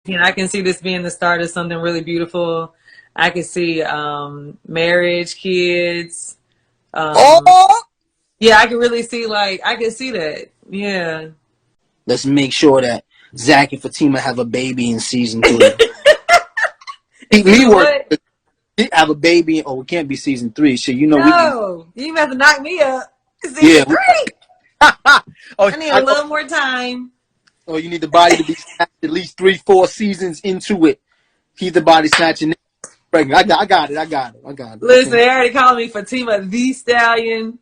I can see this being the start of something really beautiful. I can see marriage, kids. Um, Oh, yeah, I can really see I can see that. Yeah. let's make sure that Zach and Fatima have a baby in season 3. And Keep me season working. what? Have a baby. Oh, it can't be season 3. So we can. No, you have to knock me up. Yeah. Season three. Oh, I need a I know. little more time. Oh, you need the body to be snatched at least 3, 4 seasons into it. Keep the body snatching. Pregnant. I got it. I got it. I got it. Listen, Okay. they already called me Fatima the Stallion.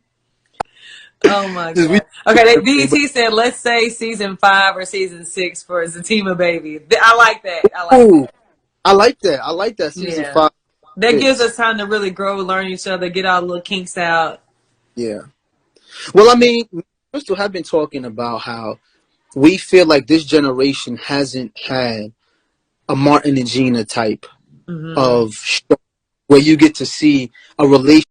Oh my This we. god. Okay, they, BET said let's say season 5 or season 6 for Zatima baby. I like that. I like Ooh, that. I like that. I like that. Season Yeah. 5. That gives Six. us time to really grow, learn each other, get our little kinks out. Yeah. Well, I mean, Crystal have been talking about how we feel like this generation hasn't had a Martin and Gina type Hmm. of show where you get to see a relation.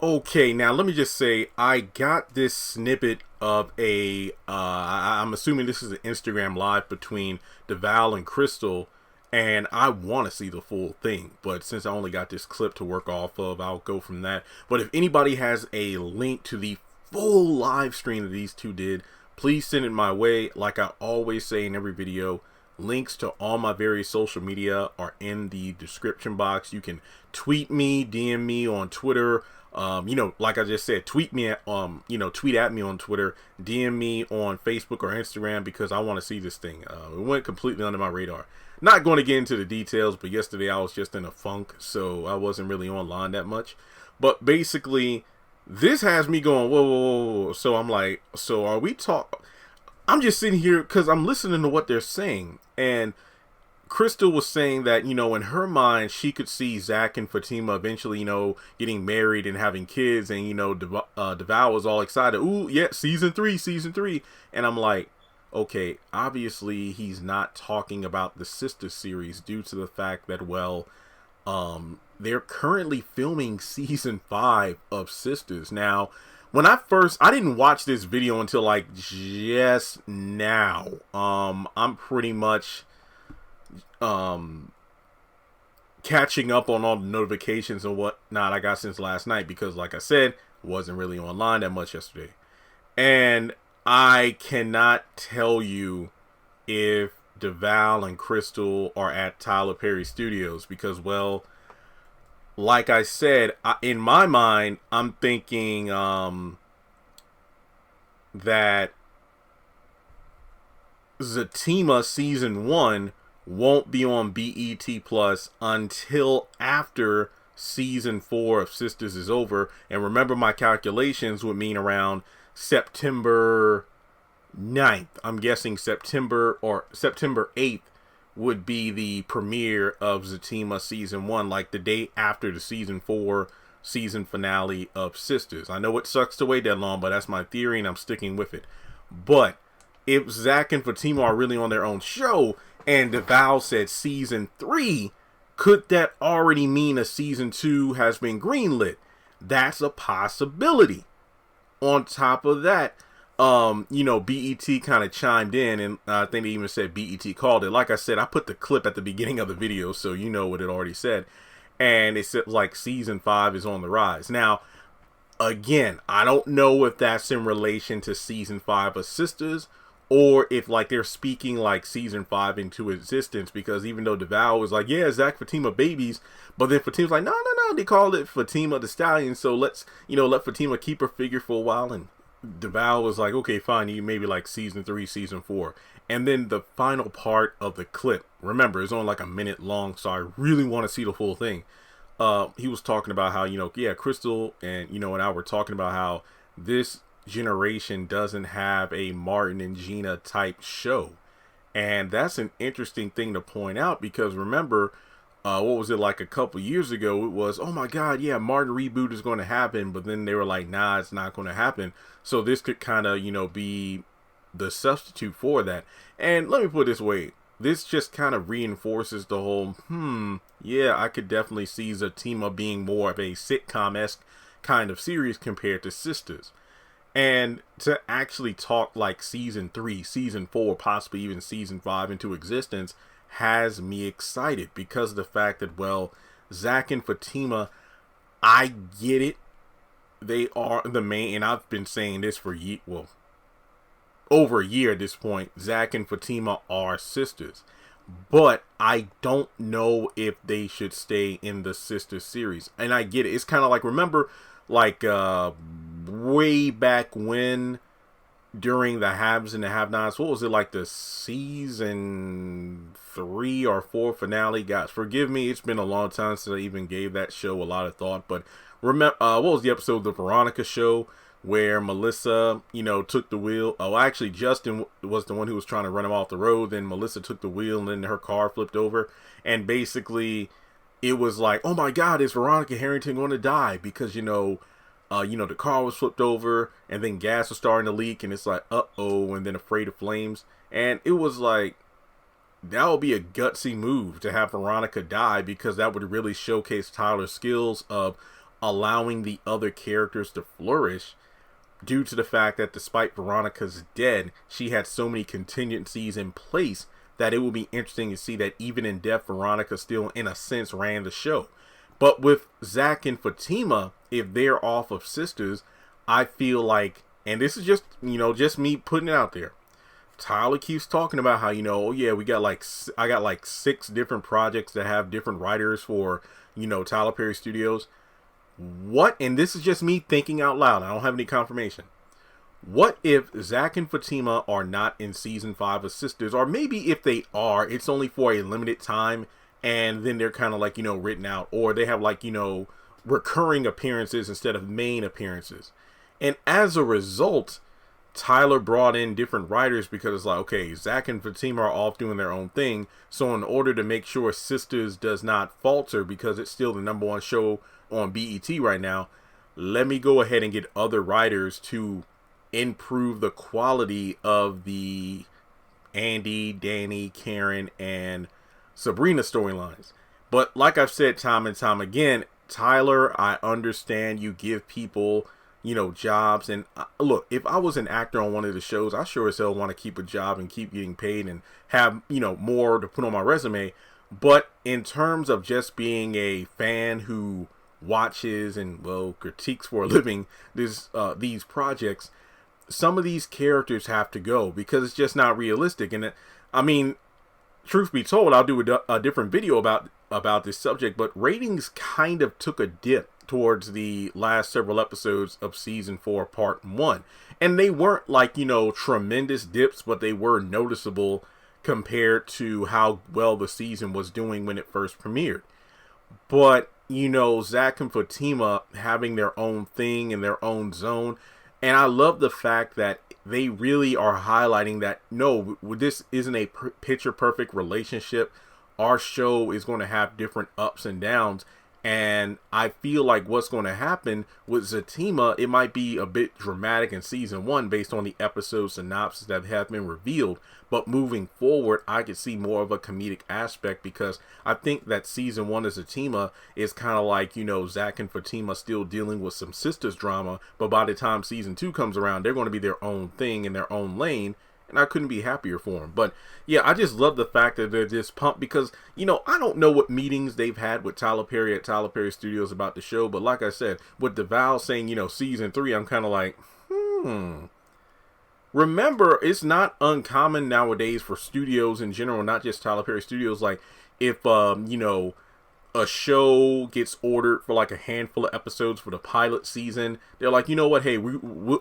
Okay, now let me just say I got this snippet of I'm assuming this is an Instagram live between Devale and Crystal, and I want to see the full thing. But since I only got this clip to work off of, I'll go from that. But if anybody has a link to the full live stream that these two did, please send it my way. Like I always say in every video, links to all my various social media are in the description box. You can tweet me, DM me on Twitter. Like I just said, tweet me at tweet at me on Twitter, DM me on Facebook or Instagram because I want to see this thing. It went completely under my radar. Not going to get into the details, but yesterday I was just in a funk, so I wasn't really online that much. But basically, this has me going, whoa, whoa, whoa, whoa. So I'm like, so are we talk? I'm just sitting here because I'm listening to what they're saying, and Crystal was saying that, in her mind, she could see Zach and Fatima eventually, getting married and having kids. And, Deval was all excited. Ooh, yeah, season three, season three. And I'm like, okay, obviously he's not talking about the Sistas series due to the fact that, they're currently filming season 5 of Sistas. Now, I didn't watch this video until like just now. I'm pretty much catching up on all the notifications and whatnot I got since last night because, like I said, wasn't really online that much yesterday. And I cannot tell you if Devale and Crystal are at Tyler Perry Studios because, like I said, in my mind, I'm thinking that Zatima season 1 won't be on BET Plus until after season 4 of Sistas is over. And remember, my calculations would mean around September 9th. I'm guessing September 8th would be the premiere of Zatima season 1, like the day after the season 4 season finale of Sistas. I know it sucks to wait that long, but that's my theory and I'm sticking with it. But if Zach and Fatima are really on their own show, and Devale said season 3, could that already mean a season 2 has been greenlit? That's a possibility. On top of that, BET kind of chimed in, and I think they even said BET called it. Like I said, I put the clip at the beginning of the video, so you know what it already said. And it said like season 5 is on the rise. Now, again, I don't know if that's in relation to season 5 of Sistas or if like they're speaking like season 5 into existence, because even though Devale was like, yeah, Zach Fatima babies, but then Fatima's like, no, they called it Fatima the Stallion, so let's let Fatima keep her figure for a while. And Devale was like, okay, fine, you maybe like season 3, season 4. And then the final part of the clip, remember, it's only like a minute long, so I really want to see the full thing. He was talking about how, Crystal and, and I were talking about how this generation doesn't have a Martin and Gina type show. And that's an interesting thing to point out because remember, what was it like a couple years ago? It was, oh my God, yeah, Martin reboot is going to happen. But then they were like, nah, it's not going to happen. So this could kind of, be the substitute for that. And let me put it this way. This just kind of reinforces the whole, yeah, I could definitely see Zatima being more of a sitcom-esque kind of series compared to Sistas. And to actually talk like season 3, season 4, possibly even season 5 into existence has me excited because of the fact that, well, Zach and Fatima, I get it. They are the main, and I've been saying this for over a year at this point. Zach and Fatima are sisters. But I don't know if they should stay in the sister series. And I get it. It's kind of like, remember, like, way back when, during the haves and the have-nots, what was it, like the season 3 or 4 finale? Guys, forgive me, it's been a long time since I even gave that show a lot of thought. But remember, what was the episode of the Veronica show where Melissa, took the wheel? Oh, actually, Justin was the one who was trying to run him off the road. Then Melissa took the wheel, and then her car flipped over. And basically, it was like, oh my God, is Veronica Harrington going to die? Because, the car was flipped over, and then gas was starting to leak, and it's like, uh-oh, and then afraid of flames. And it was like, that would be a gutsy move to have Veronica die, because that would really showcase Tyler's skills of allowing the other characters to flourish, due to the fact that despite Veronica's dead, she had so many contingencies in place that it would be interesting to see that even in death, Veronica still, in a sense, ran the show. But with Zach and Fatima, if they're off of Sisters, I feel like, and this is just, just me putting it out there, Tyler keeps talking about how, oh yeah, I got like 6 different projects that have different writers for, Tyler Perry Studios. What, and this is just me thinking out loud, I don't have any confirmation. What if Zach and Fatima are not in season 5 of Sisters? Or maybe if they are, it's only for a limited time, and then they're kind of like, written out. Or they have like, recurring appearances instead of main appearances. And as a result, Tyler brought in different writers because it's like, okay, Zach and Fatima are off doing their own thing. So in order to make sure Sisters does not falter, because it's still the #1 show on BET right now, let me go ahead and get other writers to improve the quality of the Andy, Danny, Karen, and Sabrina storylines. But like I've said time and time again, Tyler, I understand you give people, jobs. And look, if I was an actor on one of the shows, I sure as hell want to keep a job and keep getting paid and have, more to put on my resume. But in terms of just being a fan who watches and, well, critiques for a living these projects, some of these characters have to go because it's just not realistic. And I mean, truth be told, I'll do a different video about this subject, but ratings kind of took a dip towards the last several episodes of season 4 part 1, and they weren't like, tremendous dips, but they were noticeable compared to how well the season was doing when it first premiered. But Zach and Fatima having their own thing in their own zone, and I love the fact that they really are highlighting that, no, this isn't a picture perfect relationship. Our show is going to have different ups and downs. And I feel like what's going to happen with Zatima, it might be a bit dramatic in season 1 based on the episode synopsis that have been revealed. But moving forward, I could see more of a comedic aspect, because I think that season 1 of Zatima is kind of like, Zach and Fatima still dealing with some sisters drama. But by the time season 2 comes around, they're going to be their own thing in their own lane. And I couldn't be happier for them. But yeah, I just love the fact that they're just pumped, because, I don't know what meetings they've had with Tyler Perry at Tyler Perry Studios about the show. But like I said, with Devale saying, season 3, I'm kind of like, Remember, it's not uncommon nowadays for studios in general, not just Tyler Perry Studios. Like, if, a show gets ordered for like a handful of episodes for the pilot season, they're like, you know what, hey,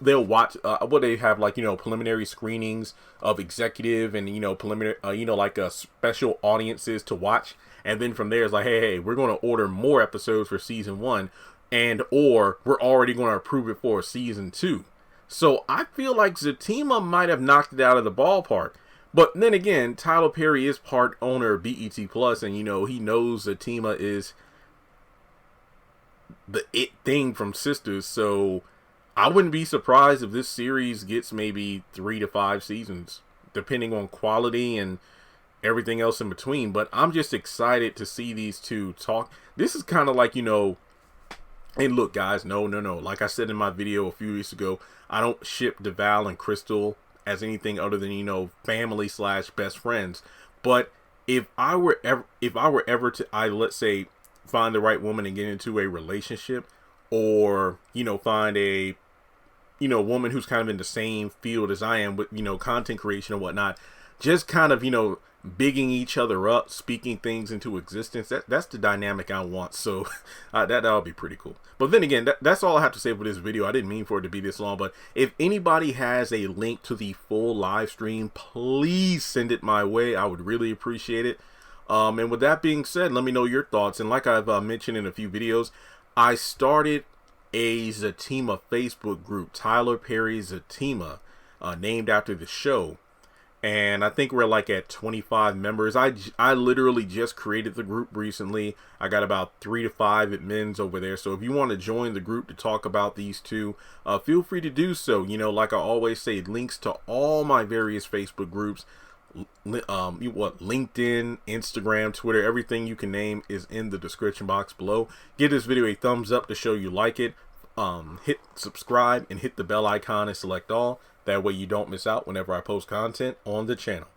they'll watch, they have like, preliminary screenings of executive and, preliminary, special audiences to watch. And then from there, it's like, hey, we're going to order more episodes for season 1, and, or we're already going to approve it for season 2. So I feel like Zatima might have knocked it out of the ballpark. But then again, Tyler Perry is part owner of BET Plus, and he knows Zatima is the it thing from Sisters. So I wouldn't be surprised if this series gets maybe 3 to 5 seasons, depending on quality and everything else in between. But I'm just excited to see these two talk. This is kind of like, and look, guys, no. Like I said in my video a few weeks ago, I don't ship Devale and Crystal as anything other than, family / best friends. But if I were ever to, let's say, find the right woman and get into a relationship, or find a woman who's kind of in the same field as I am with content creation and whatnot, just kind of bigging each other up, speaking things into existence. That's the dynamic I want. So that'll be pretty cool. But then again, that's all I have to say for this video. I didn't mean for it to be this long, but if anybody has a link to the full live stream, please send it my way. I would really appreciate it. And with that being said, let me know your thoughts. And like I've mentioned in a few videos, I started a Zatima Facebook group, Tyler Perry Zatima, named after the show. And I think we're like at 25 members. I literally just created the group recently. I got about 3 to 5 admins over there. So if you want to join the group to talk about these two, feel free to do so. Like I always say, links to all my various Facebook groups, LinkedIn, Instagram, Twitter, everything you can name is in the description box below. Give this video a thumbs up to show you like it. Hit subscribe and hit the bell icon and select all. That way you don't miss out whenever I post content on the channel.